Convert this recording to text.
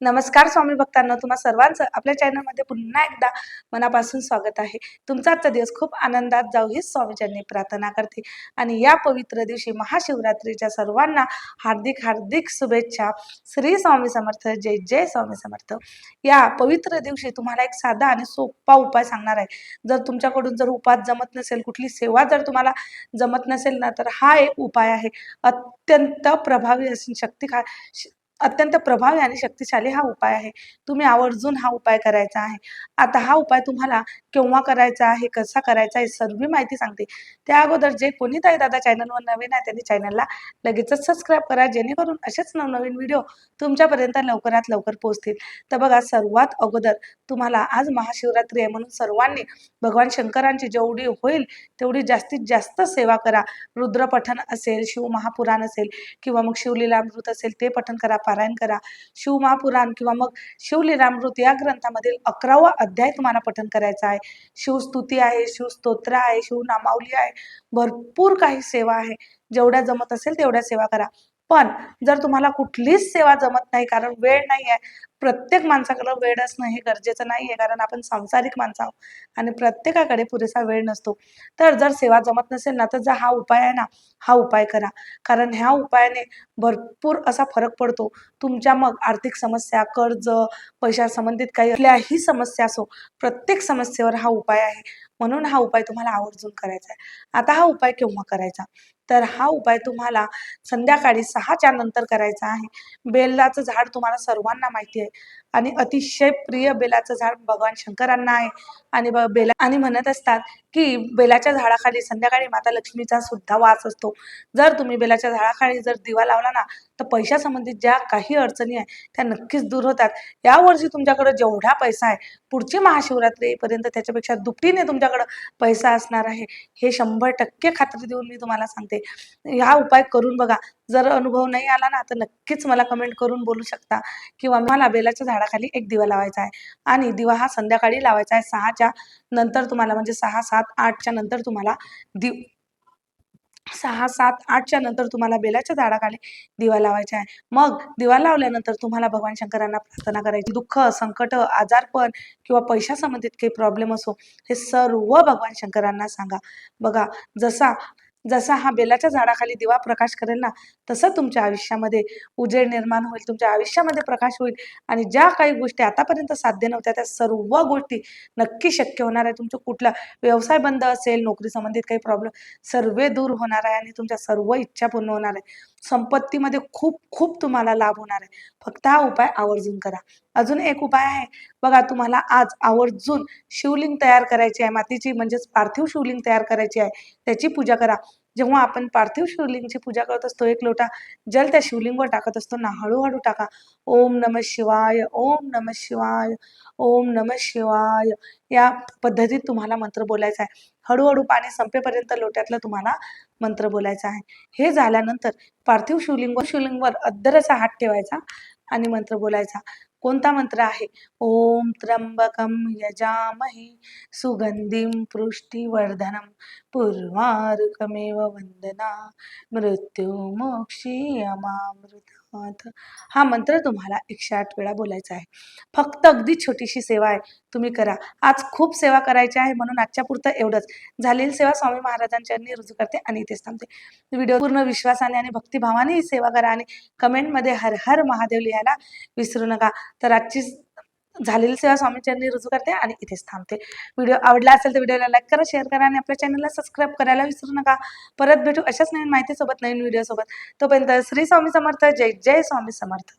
नमस्कार स्वामी भक्तांनो, तुम्हा सर्वांचं आपल्या चॅनलमध्ये पुन्हा एकदा मनापासून स्वागत आहे. तुमचा आजचा दिवस खूप आनंदात जाऊ हीच स्वामीचरणी प्रार्थना करते. आणि या पवित्र दिवशी महाशिवरात्रीच्या सर्वांना हार्दिक हार्दिक शुभेच्छा. श्री स्वामी समर्थ. जय जय स्वामी समर्थ. या पवित्र दिवशी तुम्हाला एक साधा आणि सोपा उपाय सांगणार आहे. जर तुमच्याकडून जर उपाय जमत नसेल, कुठली सेवा जर तुम्हाला जमत नसेल ना, तर हा एक उपाय आहे. अत्यंत प्रभावी असून अत्यंत प्रभावी आणि शक्तिशाली हा उपाय आहे. तुम्ही आवर्जून हा उपाय करायचा आहे. आता हा उपाय तुम्हाला केव्हा करायचा आहे, कसा करायचा आहे, सर्व माहिती सांगते. त्या अगोदर जे कोणी ताई दादा चॅनलवर नवीन आहे त्यांनी चॅनलला लगेचच सबस्क्राईब करा, जेणेकरून असेच नवनवीन व्हिडिओ तुमच्यापर्यंत लवकरात लवकर पोहोचतील. तर बघा, सर्वात अगोदर तुम्हाला आज महाशिवरात्री आहे म्हणून सर्वांनी भगवान शंकरांची जेवढी होईल तेवढी जास्तीत जास्त सेवा करा. रुद्रपठण असेल, शिवमहापुराण असेल किंवा मग शिवलीलामृत असेल ते पठण करा, पारायण करा. शिवमहापुराण किंवा मग शिवलीलामृत या ग्रंथामधील 11वा अध्याय तुम्हाला पठण करायचा आहे. शिवस्तुती आहे, शिवस्तोत्र आहे, शिवनामावली आहे, भरपूर काही सेवा आहे. जेवढ्या जमत असेल तेवढ्या सेवा करा. पण जर तुम्हाला कुठलीच सेवा जमत नाही, कारण वेळ नाही आहे, प्रत्येक माणसाकडे वेळ असणं हे गरजेचं नाहीये, कारण आपण सांसारिक माणसं आहोत आणि प्रत्येकाकडे पुरेसा वेळ नसतो. तर जर सेवा जमत नसेल ना, तर हा उपाय आहे ना, हा उपाय करा. कारण ह्या उपायाने भरपूर असा फरक पडतो. तुमच्या मग आर्थिक समस्या, कर्ज, पैशासंबंधित काही कुठल्याही समस्या असो, प्रत्येक समस्येवर हा उपाय आहे. म्हणून हा उपाय तुम्हाला आवर्जून करायचा आहे. आता हा उपाय केव्हा करायचा? तर हा उपाय तुम्हाला संध्याकाळी 6च्या नंतर करायचा आहे. बेलाचं झाड तुम्हाला सर्वांना माहिती आहे आणि अतिशय प्रिय बेलाचं झाड भगवान शंकरांना आहे. आणि बेला आणि म्हणत असतात की बेलाच्या झाडाखाली संध्याकाळी माता लक्ष्मीचा सुद्धा वास असतो. जर तुम्ही बेलाच्या झाडाखाली जर दिवा लावला ना, तर पैशासंबंधित ज्या काही अडचणी आहे त्या नक्कीच दूर होतात. यावर्षी तुमच्याकडे जेवढा पैसा आहे, पुढची महाशिवरात्री येईपर्यंत त्याच्यापेक्षा दुपटीने तुमच्याकडे पैसा असणार आहे. हे 100% खात्री देऊन मी तुम्हाला सांगते. हा उपाय करून बघा. जर अनुभव नाही आला ना, तर नक्कीच मला कमेंट करून बोलू शकता किंवा मला बेलाच्या झाडाखाली एक दिवा लावायचा आहे आणि दिवा हा संध्याकाळी लावायचा आहे 6च्या नंतर तुम्हाला, म्हणजे 6, 7, 8च्या नंतर तुम्हाला 6, 7, 8च्या नंतर तुम्हाला बेलाच्या झाडाखाली दिवा लावायचा आहे. मग दिवा लावल्यानंतर तुम्हाला भगवान शंकरांना प्रार्थना करायची. दुःख, संकट, आजारपण किंवा पैशासंबंधित काही प्रॉब्लेम असो, हे सर्व भगवान शंकरांना सांगा. बघा, जसा जसा हा बेलाच्या झाडाखाली दिवा प्रकाश करेल ना, तसं तुमच्या आयुष्यामध्ये उजेड निर्माण होईल, तुमच्या आयुष्यामध्ये प्रकाश होईल आणि ज्या काही गोष्टी आतापर्यंत साध्य नव्हत्या त्या सर्व गोष्टी नक्की शक्य होणार आहे. तुमचं कुठला व्यवसाय बंद असेल, नोकरी संबंधित काही प्रॉब्लेम, सर्व दूर होणार आहे आणि तुमच्या सर्व इच्छा पूर्ण होणार आहे. संपत्तीमध्ये खूप खूप तुम्हाला लाभ होणार आहे. फक्त हा उपाय आवर्जून करा. अजून एक उपाय आहे बघा, तुम्हाला आज आवर्जून शिवलिंग तयार करायची आहे, मातीची म्हणजेच पार्थिव शिवलिंग तयार करायची आहे. त्याची पूजा करा. जेव्हा आपण पार्थिव शिवलिंगची पूजा करत असतो, 1 लोटा जल त्या शिवलिंगवर टाकत असतो ना, हळूहळू टाका. ओम नमः शिवाय, ओम नमः शिवाय, ओम नमः शिवाय, या पद्धतीत तुम्हाला मंत्र बोलायचा आहे. हळूहळू पाणी संपेपर्यंत लोट्यातलं तुम्हाला मंत्र बोलायचा आहे. हे झाल्यानंतर पार्थिव शिवलिंगवर अद्दरचा हात ठेवायचा आणि मंत्र बोलायचा. कोणता मंत्र आहे? ओम त्र्यंबकम यजामहे सुगंधिं पुष्टिवर्धनम पुर्वारुकमेव वंदना मृत्युमोक्षीयमामृतात्. हा मंत्र तुम्हाला 108 वेळा बोलायचा आहे. फक्त अगदी छोटीशी सेवा आहे, तुम्ही करा. आज खूप सेवा करायची आहे म्हणून आजच्या पुरतं एवढंच. झालेली सेवा स्वामी महाराजांच्या चरणी रुजू करते आणि इथेच थांबते. व्हिडिओ पूर्ण विश्वासाने आणि भक्तिभावाने ही सेवा करा आणि कमेंटमध्ये हर हर महादेव लिहायला विसरू नका. तर आजची झालेली सेवा स्वामी चरणी रुजू करते आणि इथेच थांबते. व्हिडिओ आवडला असेल तर व्हिडिओला लाईक करा, शेअर करा आणि आपल्या चॅनलला सबस्क्राईब करायला विसरू नका. परत भेटू अशाच नवीन माहितीसोबत, नवीन व्हिडिओसोबत. तोपर्यंत श्री स्वामी समर्थ. जय जय स्वामी समर्थ.